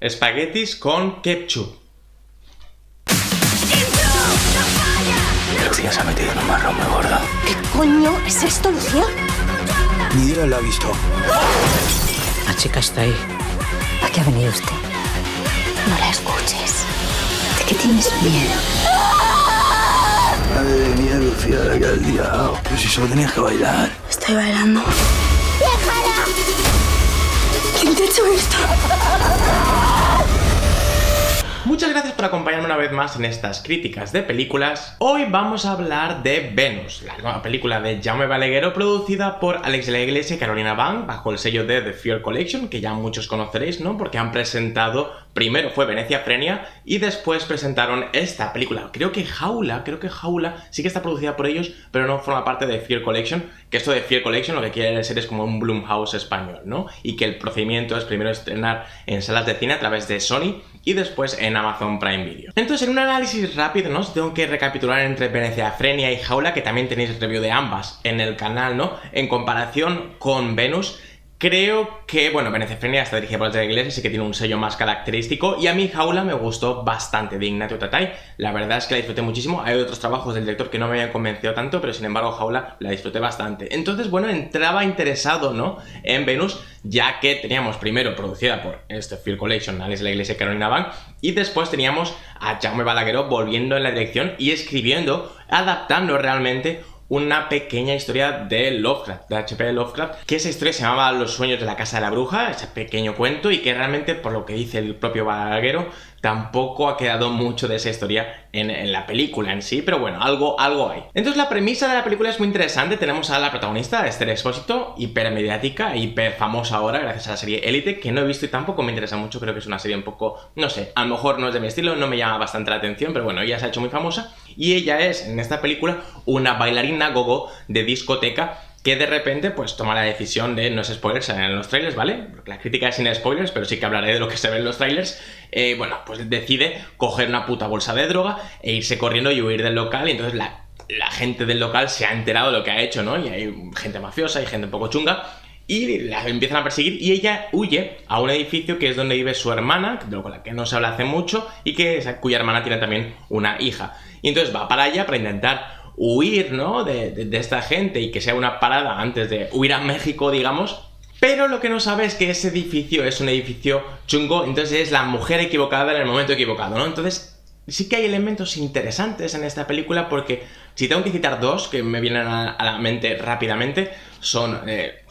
Espaguetis con ketchup. Lucía se ha metido en un marrón muy gordo. ¿Qué coño es esto, Lucía? Ni Dios la ha visto. La chica está ahí. ¿A qué ha venido usted? No la escuches. ¿De qué tienes miedo? Madre mía, Lucía, la que has liado. Pero si solo tenías que bailar. Estoy bailando. ¡Déjala! ¿Quién te ha hecho esto? Muchas gracias por acompañarme una vez más en estas críticas de películas. Hoy vamos a hablar de Venus, la nueva película de Jaume Balagueró producida por Àlex de la Iglesia y Carolina Bang bajo el sello de The Fear Collection, que ya muchos conoceréis, ¿no? Porque han presentado, primero fue Venecia Frenia y después presentaron esta película. Creo que Jaula sí que está producida por ellos, pero no forma parte de Fear Collection, que esto de Fear Collection lo que quiere decir es como un Blumhouse español, ¿no? Y que el procedimiento es primero estrenar en salas de cine a través de Sony y después en Amazon Prime Video. Entonces, en un análisis rápido, ¿no? Tengo que recapitular entre Venecia Frenia y Jaula, que también tenéis review de ambas en el canal, ¿no? En comparación con Venus, creo que, bueno, Venecia Frenia está dirigida por Àlex de la Iglesia, así que tiene un sello más característico, y a mí Jaula me gustó bastante, de Ignacio Tatay. La verdad es que la disfruté muchísimo. Hay otros trabajos del director que no me habían convencido tanto, pero sin embargo Jaula la disfruté bastante. Entonces, bueno, entraba interesado, ¿no? En Venus, ya que teníamos primero producida por Fear Collection, Àlex de la Iglesia y Carolina Bang, y después teníamos a Jaume Balagueró volviendo en la dirección y escribiendo, adaptando realmente una pequeña historia de Lovecraft, de H.P. Lovecraft, que esa historia se llamaba Los sueños de la casa de la bruja, ese pequeño cuento, y que realmente, por lo que dice el propio Balagueró, tampoco ha quedado mucho de esa historia en la película en sí, pero bueno, algo hay. Entonces la premisa de la película es muy interesante. Tenemos a la protagonista, Esther Expósito, hipermediática, hiper famosa ahora gracias a la serie Élite, que no he visto y tampoco me interesa mucho. Creo que es una serie un poco, no sé, a lo mejor no es de mi estilo, no me llama bastante la atención, pero bueno, ella se ha hecho muy famosa y ella es, en esta película, una bailarina gogo de discoteca que de repente pues toma la decisión de, no es spoilers en los trailers, ¿vale? Porque la crítica es sin spoilers, pero sí que hablaré de lo que se ve en los trailers. Bueno, pues decide coger una puta bolsa de droga e irse corriendo y huir del local, y entonces la gente del local se ha enterado de lo que ha hecho, ¿no? Y hay gente mafiosa y gente un poco chunga, y la empiezan a perseguir, y ella huye a un edificio que es donde vive su hermana, con la que no se habla hace mucho, y cuya hermana tiene también una hija. Y entonces va para allá para intentar huir, ¿no? de esta gente y que sea una parada antes de huir a México, digamos. Pero lo que no sabe es que ese edificio es un edificio chungo, entonces es la mujer equivocada en el momento equivocado, ¿no? Entonces sí que hay elementos interesantes en esta película, porque si tengo que citar dos que me vienen a la mente rápidamente, son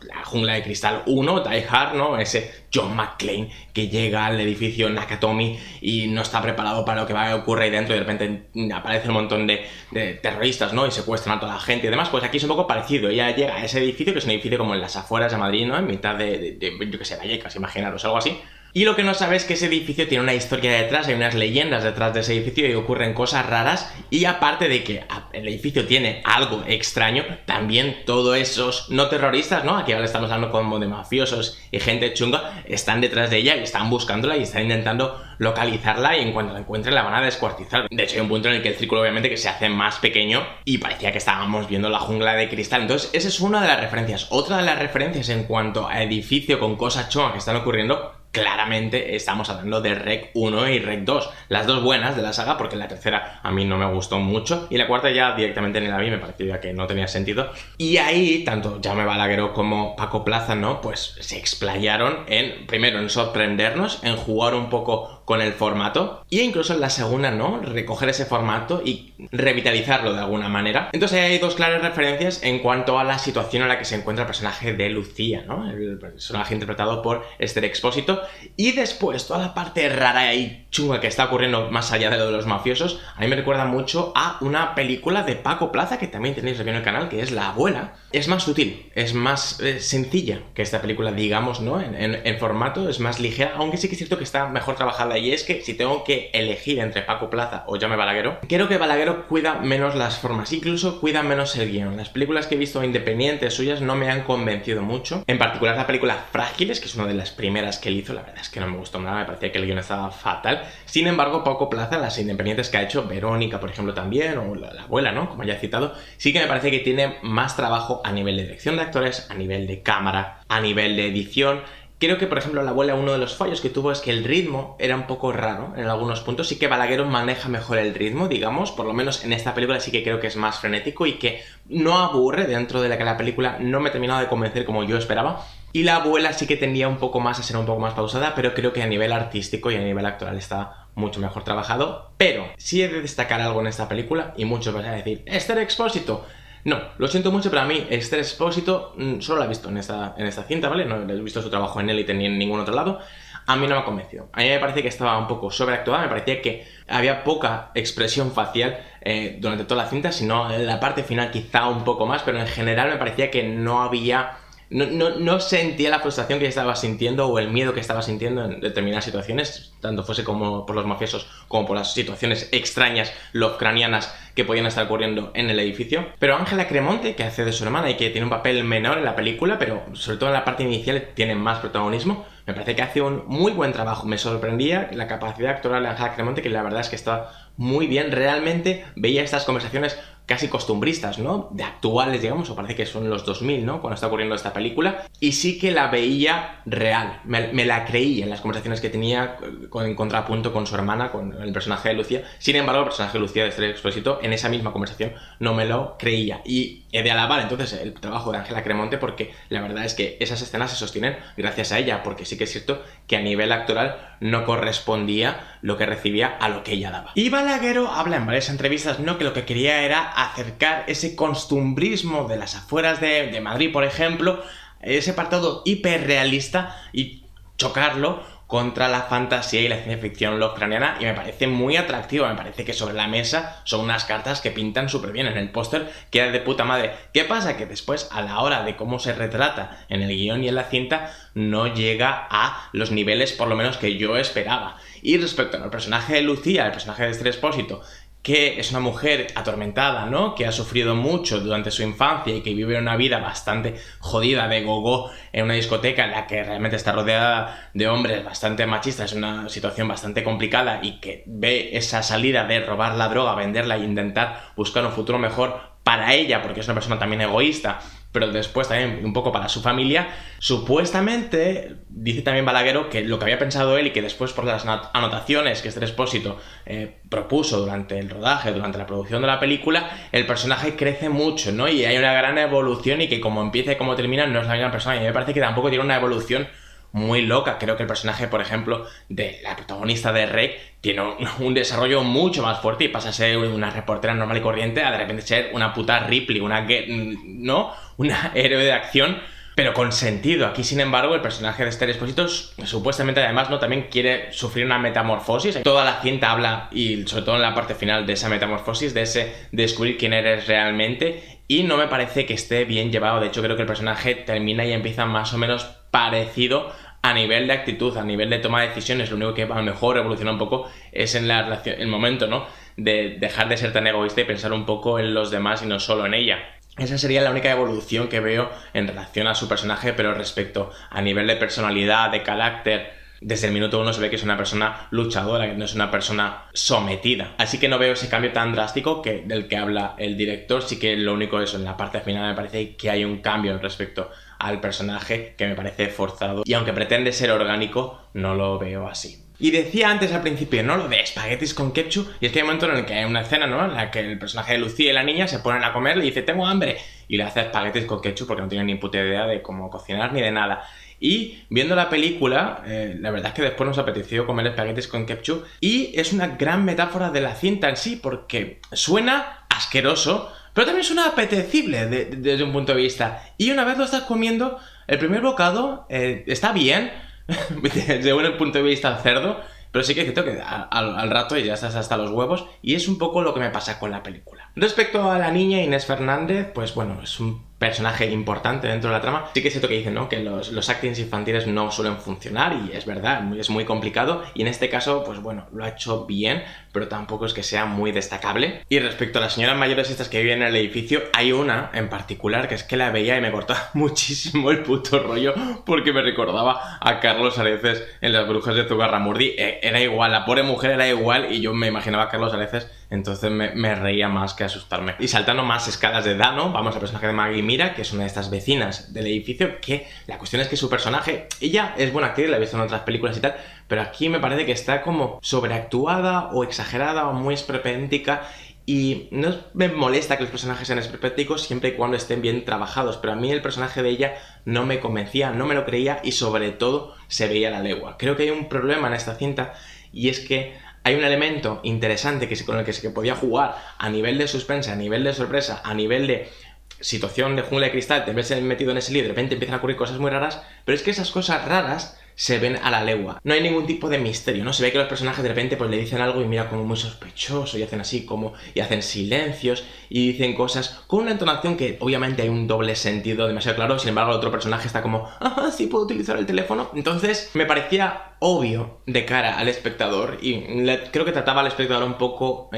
La jungla de cristal 1, Die Hard, ¿no? Ese John McClane que llega al edificio Nakatomi y no está preparado para lo que va a ocurrir ahí dentro, y de repente aparece un montón de terroristas, ¿no? Y secuestran a toda la gente y demás. Pues aquí es un poco parecido. Ella llega a ese edificio, que es un edificio como en las afueras de Madrid, ¿no? En mitad de yo que sé, Vallecas, imaginaros, algo así. Y lo que no sabe es que ese edificio tiene una historia detrás, hay unas leyendas detrás de ese edificio y ocurren cosas raras, y aparte de que el edificio tiene algo extraño, también todos esos no terroristas, ¿no? Aquí ahora estamos hablando como de mafiosos y gente chunga, están detrás de ella y están buscándola y están intentando localizarla, y en cuanto la encuentren la van a descuartizar. De hecho hay un punto en el que el círculo obviamente que se hace más pequeño y parecía que estábamos viendo la jungla de cristal. Entonces esa es una de las referencias. Otra de las referencias en cuanto a edificio con cosas chungas que están ocurriendo, claramente estamos hablando de Rec 1 y Rec 2, las dos buenas de la saga, porque la tercera a mí no me gustó mucho y la cuarta ya directamente ni la vi, me parecía que no tenía sentido. Y ahí tanto Jaume Balagueró como Paco Plaza, ¿no? Pues se explayaron primero en sorprendernos, en jugar un poco con el formato, y incluso en la segunda, ¿no? Recoger ese formato y revitalizarlo de alguna manera. Entonces hay dos claras referencias en cuanto a la situación en la que se encuentra el personaje de Lucía, ¿no? El personaje interpretado por Esther Expósito. Y después toda la parte rara y chunga que está ocurriendo más allá de lo de los mafiosos, a mí me recuerda mucho a una película de Paco Plaza que también tenéis review en el canal, que es La abuela. Es más sutil, es más sencilla que esta película, digamos, ¿no? En formato es más ligera, aunque sí que es cierto que está mejor trabajada. Y es que si tengo que elegir entre Paco Plaza o Jaume Balagueró, creo que Balagueró cuida menos las formas, incluso cuida menos el guión. Las películas que he visto independientes suyas no me han convencido mucho, en particular la película Frágiles, que es una de las primeras que él hizo. La verdad es que no me gustó nada, me parecía que el guión estaba fatal. Sin embargo, Paco Plaza, las independientes que ha hecho, Verónica, por ejemplo, también, o la abuela, ¿no? Como ya he citado, sí que me parece que tiene más trabajo a nivel de dirección de actores, a nivel de cámara, a nivel de edición, Creo que, por ejemplo, La abuela, uno de los fallos que tuvo es que el ritmo era un poco raro en algunos puntos. Sí que Balagueró maneja mejor el ritmo, digamos, por lo menos en esta película sí que creo que es más frenético y que no aburre dentro de la que la película no me ha terminado de convencer como yo esperaba. Y La abuela sí que tendía un poco más a ser un poco más pausada, pero creo que a nivel artístico y a nivel actoral está mucho mejor trabajado. Pero sí he de destacar algo en esta película, y muchos van a decir, Esther Expósito. No, lo siento mucho, pero a mí Esther Expósito solo la he visto en esta cinta, ¿vale? No he visto su trabajo en Élite ni en ningún otro lado. A mí no me ha convencido. A mí me parece que estaba un poco sobreactuada, me parecía que había poca expresión facial durante toda la cinta, sino en la parte final quizá un poco más, pero en general me parecía que no había... No sentía la frustración que estaba sintiendo o el miedo que estaba sintiendo en determinadas situaciones, tanto fuese como por los mafiosos como por las situaciones extrañas lovecraftianas que podían estar ocurriendo en el edificio. Pero Ángela Cremonte, que hace de su hermana y que tiene un papel menor en la película, pero sobre todo en la parte inicial tiene más protagonismo, me parece que hace un muy buen trabajo. Me sorprendía la capacidad actoral de Ángela Cremonte, que la verdad es que estaba muy bien. Realmente veía estas conversaciones casi costumbristas, ¿no? De actuales, digamos, o parece que son los 2000, ¿no? Cuando está ocurriendo esta película. Y sí que la veía real. Me la creía en las conversaciones que tenía en contrapunto con su hermana, con el personaje de Lucía. Sin embargo, el personaje de Lucía de Esther Expósito, en esa misma conversación, no me lo creía. Y he de alabar entonces el trabajo de Ángela Cremonte, porque la verdad es que esas escenas se sostienen gracias a ella, porque sí que es cierto que a nivel actoral no correspondía lo que recibía a lo que ella daba. Y Balagueró habla en varias entrevistas, ¿no?, que lo que quería era acercar ese costumbrismo de las afueras de Madrid, por ejemplo, ese apartado hiperrealista, y chocarlo contra la fantasía y la ciencia ficción lovecraftiana, y me parece muy atractivo. Me parece que sobre la mesa son unas cartas que pintan súper bien. En el póster queda de puta madre. ¿Qué pasa? Que después, a la hora de cómo se retrata en el guión y en la cinta, no llega a los niveles, por lo menos, que yo esperaba. Y respecto al personaje de Lucía, el personaje de Esther Expósito, que es una mujer atormentada, ¿no?, que ha sufrido mucho durante su infancia y que vive una vida bastante jodida de gogó en una discoteca en la que realmente está rodeada de hombres bastante machistas, es una situación bastante complicada, y que ve esa salida de robar la droga, venderla e intentar buscar un futuro mejor para ella, porque es una persona también egoísta, pero después también un poco para su familia. Supuestamente, dice también Balagueró que lo que había pensado él, y que después por las anotaciones que Esther Expósito propuso durante el rodaje, durante la producción de la película, el personaje crece mucho, ¿no? Y hay una gran evolución, y que como empieza y como termina no es la misma persona. Y a mí me parece que tampoco tiene una evolución muy loca. Creo que el personaje, por ejemplo, de la protagonista de Rey tiene un desarrollo mucho más fuerte, y pasa a ser una reportera normal y corriente a de repente ser una puta Ripley, una héroe de acción, pero con sentido. Aquí, sin embargo, el personaje de Esther Expósito supuestamente, además, ¿no?, también quiere sufrir una metamorfosis. Toda la cinta habla, y sobre todo en la parte final, de esa metamorfosis, de ese descubrir quién eres realmente, y no me parece que esté bien llevado. De hecho, creo que el personaje termina y empieza más o menos parecido a nivel de actitud, a nivel de toma de decisiones. Lo único que a lo mejor evoluciona un poco es en la relación, el momento, ¿no?, de dejar de ser tan egoísta y pensar un poco en los demás y no solo en ella. Esa sería la única evolución que veo en relación a su personaje, pero respecto a nivel de personalidad, de carácter, desde el minuto 1 se ve que es una persona luchadora, que no es una persona sometida. Así que no veo ese cambio tan drástico del que habla el director. Sí que lo único es en la parte final me parece que hay un cambio respecto al personaje que me parece forzado, y aunque pretende ser orgánico, no lo veo así. Y decía antes al principio, ¿no?, lo de espaguetis con ketchup, y es que hay un momento en el que hay una escena, ¿no?, en la que el personaje de Lucía y la niña se ponen a comer, le dice tengo hambre, y le hace espaguetis con ketchup porque no tiene ni puta idea de cómo cocinar ni de nada. Y viendo la película, la verdad es que después nos apeteció comer espaguetis con ketchup, y es una gran metáfora de la cinta en sí, porque suena asqueroso, pero también suena apetecible desde un punto de vista. Y una vez lo estás comiendo, el primer bocado está bien, desde un punto de vista cerdo, pero sí que es cierto que al rato ya estás hasta los huevos, y es un poco lo que me pasa con la película. Respecto a la niña Inés Fernández, pues bueno, es un personaje importante dentro de la trama. Sí que es cierto que dicen, ¿no?, que los actings infantiles no suelen funcionar, y es verdad, es muy complicado, y en este caso, pues bueno, lo ha hecho bien, pero tampoco es que sea muy destacable. Y respecto a las señoras mayores estas que viven en el edificio, hay una en particular que es que la veía y me cortaba muchísimo el puto rollo, porque me recordaba a Carlos Areces en Las brujas de Zugarramurdi. Era igual, la pobre mujer era igual, y yo me imaginaba a Carlos Areces Entonces me reía más que asustarme. Y saltando más escalas de Dano, vamos al personaje de Maggie Mira, que es una de estas vecinas del edificio, que la cuestión es que su personaje, ella es buena actriz, la he visto en otras películas y tal, pero aquí me parece que está como sobreactuada o exagerada o muy esperpéntica. Y no me molesta que los personajes sean esperpénticos siempre y cuando estén bien trabajados, pero a mí el personaje de ella no me convencía, no me lo creía y sobre todo se veía a la legua. Creo que hay un problema en esta cinta y es que hay un elemento interesante con el que se podía jugar a nivel de suspense, a nivel de sorpresa, a nivel de situación de jungla de cristal, de verse metido en ese lío y de repente empiezan a ocurrir cosas muy raras, pero es que esas cosas raras se ven a la legua. No hay ningún tipo de misterio, ¿no? Se ve que los personajes de repente pues le dicen algo y mira como muy sospechoso y hacen así como... y hacen silencios y dicen cosas con una entonación que obviamente hay un doble sentido demasiado claro, sin embargo el otro personaje está como ajá, sí puedo utilizar el teléfono. Entonces me parecía obvio de cara al espectador y creo que trataba al espectador un poco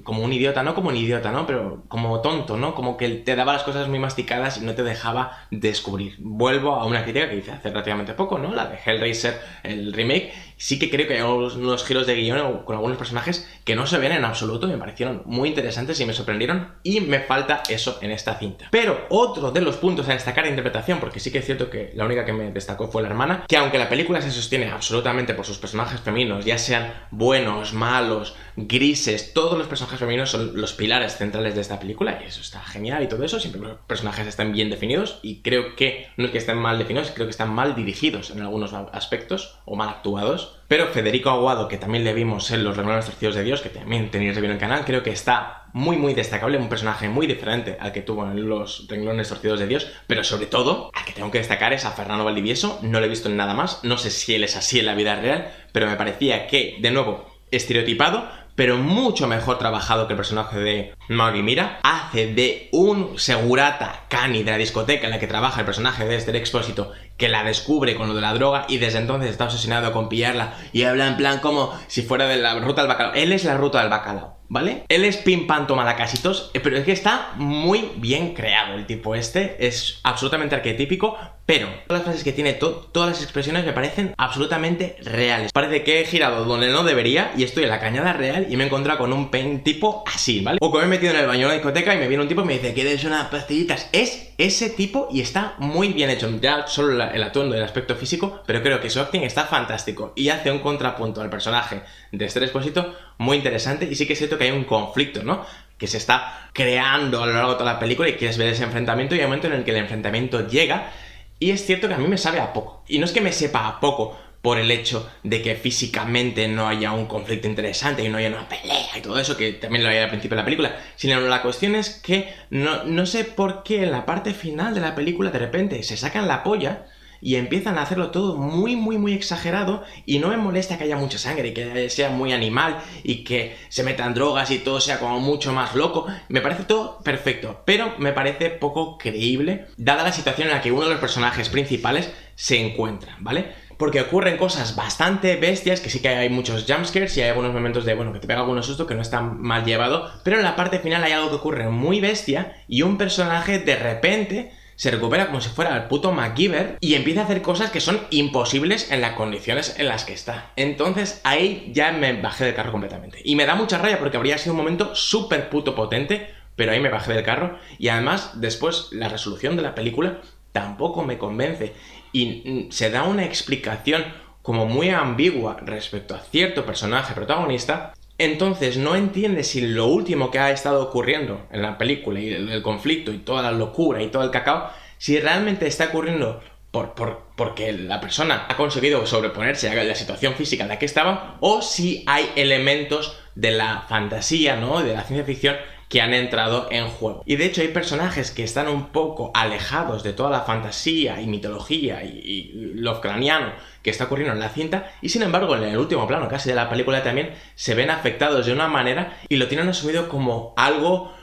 como un idiota, no como un idiota, ¿no? Pero como tonto, ¿no? Como que te daba las cosas muy masticadas y no te dejaba descubrir. Vuelvo a una crítica que hice hace relativamente poco, ¿no? La de Hellraiser, el remake. Sí que creo que hay unos giros de guión con algunos personajes que no se ven en absoluto, me parecieron muy interesantes y me sorprendieron y me falta eso en esta cinta. Pero otro de los puntos a destacar de interpretación, porque sí que es cierto que la única que me destacó fue la hermana, que aunque la película se sostiene absolutamente por sus personajes femeninos, ya sean buenos, malos, grises, todos los personajes femeninos son los pilares centrales de esta película y eso está genial y todo eso, siempre los personajes están bien definidos y creo que no es que estén mal definidos, creo que están mal dirigidos en algunos aspectos o mal actuados. Pero Federico Aguado, que también le vimos en Los Renglones Torcidos de Dios, que también tenéis review en el canal, creo que está muy destacable, un personaje muy diferente al que tuvo en Los Renglones Torcidos de Dios, pero sobre todo, al que tengo que destacar es a Fernando Valdivieso, no lo he visto en nada más, no sé si él es así en la vida real, pero me parecía que, de nuevo, estereotipado, pero mucho mejor trabajado que el personaje de Maggie Mira. Hace de un segurata cani de la discoteca en la que trabaja el personaje de Esther Expósito, que la descubre con lo de la droga y desde entonces está obsesionado con pillarla y habla en plan como si fuera de la ruta del bacalao. Él es la ruta del bacalao, ¿vale? Él es pim pam toma la casitos, pero es que está muy bien creado el tipo este, es absolutamente arquetípico, pero todas las frases que tiene, todas las expresiones me parecen absolutamente reales. Parece que he girado donde no debería y estoy en la Cañada Real y me he encontrado con un tipo así, ¿vale? O que me he metido en el baño de la discoteca y me viene un tipo y me dice que des unas pastillitas. Es ese tipo y está muy bien hecho, ya solo el atuendo y el aspecto físico, pero creo que su acting está fantástico y hace un contrapunto al personaje de Esther Expósito muy interesante y sí que es cierto que hay un conflicto, ¿no? Que se está creando a lo largo de toda la película y quieres ver ese enfrentamiento y hay un momento en el que el enfrentamiento llega y es cierto que a mí me sabe a poco. Y no es que me sepa a poco por el hecho de que físicamente no haya un conflicto interesante y no haya una pelea y todo eso, que también lo hay al principio de la película, sino la cuestión es que no sé por qué en la parte final de la película de repente se sacan la polla y empiezan a hacerlo todo muy exagerado y no me molesta que haya mucha sangre y que sea muy animal y que se metan drogas y todo sea como mucho más loco. Me parece todo perfecto, pero me parece poco creíble dada la situación en la que uno de los personajes principales se encuentra, ¿vale? Porque ocurren cosas bastante bestias, que sí que hay muchos jumpscares y hay algunos momentos de, bueno, que te pega algunos sustos que no están mal llevado, pero en la parte final hay algo que ocurre muy bestia y un personaje de repente se recupera como si fuera el puto MacGyver y empieza a hacer cosas que son imposibles en las condiciones en las que está. Entonces ahí ya me bajé del carro completamente. Y me da mucha rabia porque habría sido un momento súper puto potente, pero ahí me bajé del carro y además después la resolución de la película tampoco me convence y se da una explicación como muy ambigua respecto a cierto personaje protagonista. Entonces no entiendes si lo último que ha estado ocurriendo en la película y el conflicto y toda la locura y todo el cacao, si realmente está ocurriendo porque la persona ha conseguido sobreponerse a la situación física en la que estaba, o si hay elementos de la fantasía, ¿no?, de la ciencia ficción que han entrado en juego. Y de hecho hay personajes que están un poco alejados de toda la fantasía y mitología y lovecraftiano que está ocurriendo en la cinta y sin embargo en el último plano casi de la película también se ven afectados de una manera y lo tienen asumido como algo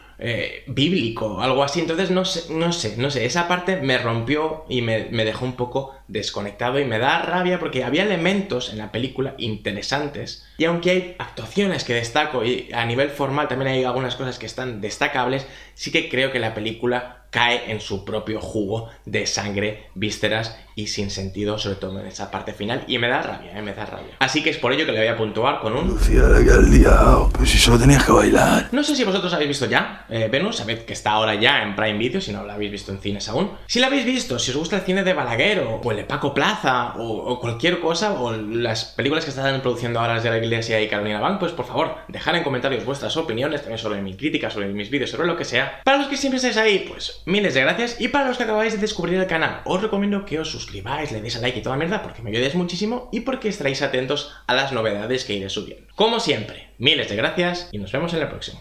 bíblico, algo así. Entonces no sé, esa parte me rompió y me dejó un poco desconectado y me da rabia porque había elementos en la película interesantes y aunque hay actuaciones que destaco y a nivel formal también hay algunas cosas que están destacables, sí que creo que la película cae en su propio jugo de sangre, vísceras y sin sentido, sobre todo en esa parte final, y me da rabia, me da rabia. Así que es por ello que le voy a puntuar con un... Lucía, la que has liado. Pero si solo tenías que bailar. No sé si vosotros habéis visto ya Venus, sabed que está ahora ya en Prime Video, si no la habéis visto en cines aún. Si la habéis visto, si os gusta el cine de Balaguer o el de Paco Plaza o cualquier cosa, o las películas que están produciendo ahora de la Iglesia y Carolina Bank, pues por favor, dejad en comentarios vuestras opiniones, también sobre mi crítica, sobre mis vídeos, sobre lo que sea. Para los que siempre estáis ahí, pues miles de gracias. Y para los que acabáis de descubrir el canal, os recomiendo que os suscribáis, le deis a like y toda mierda, porque me ayudáis muchísimo y porque estaréis atentos a las novedades que iré subiendo. Como siempre, miles de gracias y nos vemos en el próximo.